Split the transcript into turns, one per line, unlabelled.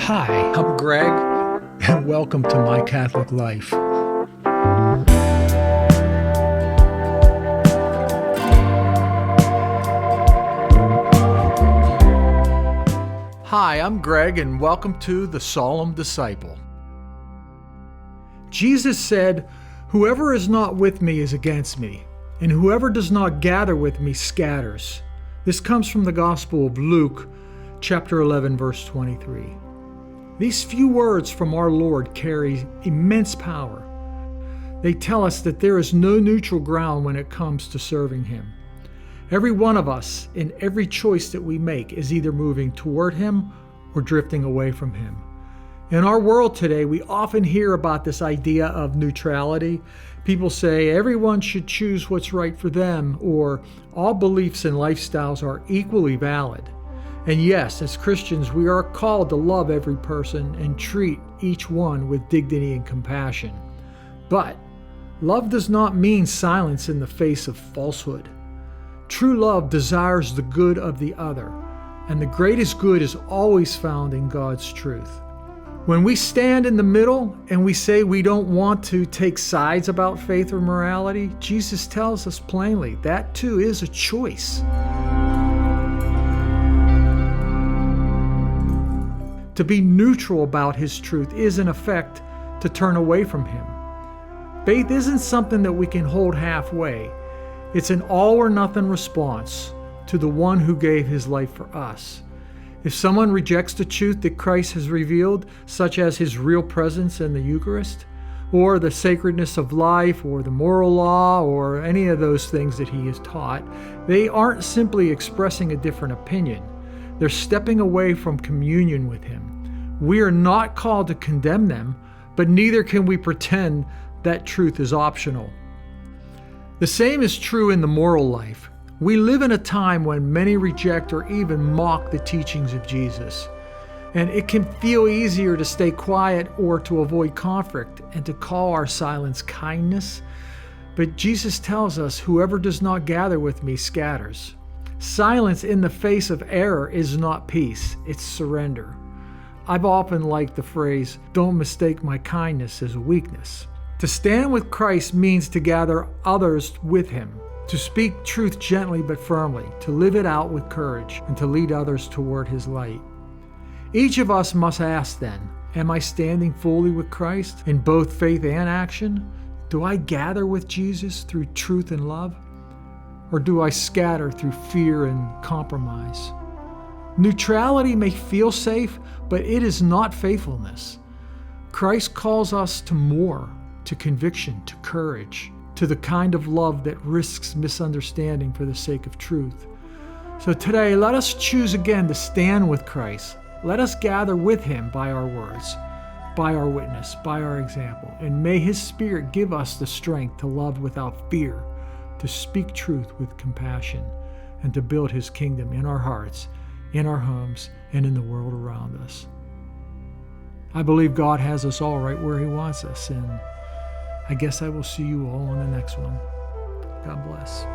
Hi, I'm Greg, and welcome to My Catholic Life. Hi, I'm Greg, and welcome to the Solemn Disciple. Jesus said, "Whoever is not with me is against me, and whoever does not gather with me scatters." This comes from the Gospel of Luke, chapter 11, verse 23. These few words from our Lord carry immense power. They tell us that there is no neutral ground when it comes to serving Him. Every one of us, in every choice that we make, is either moving toward Him or drifting away from Him. In our world today, we often hear about this idea of neutrality. People say everyone should choose what's right for them, or all beliefs and lifestyles are equally valid. And yes, as Christians, we are called to love every person and treat each one with dignity and compassion. But love does not mean silence in the face of falsehood. True love desires the good of the other, and the greatest good is always found in God's truth. When we stand in the middle and we say we don't want to take sides about faith or morality, Jesus tells us plainly that too is a choice. To be neutral about His truth is, in effect, to turn away from Him. Faith isn't something that we can hold halfway. It's an all-or-nothing response to the one who gave His life for us. If someone rejects the truth that Christ has revealed, such as His real presence in the Eucharist, or the sacredness of life, or the moral law, or any of those things that He has taught, they aren't simply expressing a different opinion. They're stepping away from communion with Him. We are not called to condemn them, but neither can we pretend that truth is optional. The same is true in the moral life. We live in a time when many reject or even mock the teachings of Jesus. And it can feel easier to stay quiet or to avoid conflict and to call our silence kindness. But Jesus tells us, "Whoever does not gather with me scatters." Silence in the face of error is not peace, it's surrender. I've often liked the phrase, "Don't mistake my kindness as a weakness." To stand with Christ means to gather others with Him, to speak truth gently but firmly, to live it out with courage, and to lead others toward His light. Each of us must ask then, am I standing fully with Christ in both faith and action? Do I gather with Jesus through truth and love? Or do I scatter through fear and compromise? Neutrality may feel safe, but it is not faithfulness. Christ calls us to more, to conviction, to courage, to the kind of love that risks misunderstanding for the sake of truth. So today, let us choose again to stand with Christ. Let us gather with Him by our words, by our witness, by our example, and may His Spirit give us the strength to love without fear, to speak truth with compassion, and to build His kingdom in our hearts, in our homes, and in the world around us. I believe God has us all right where He wants us, and I guess I will see you all on the next one. God bless.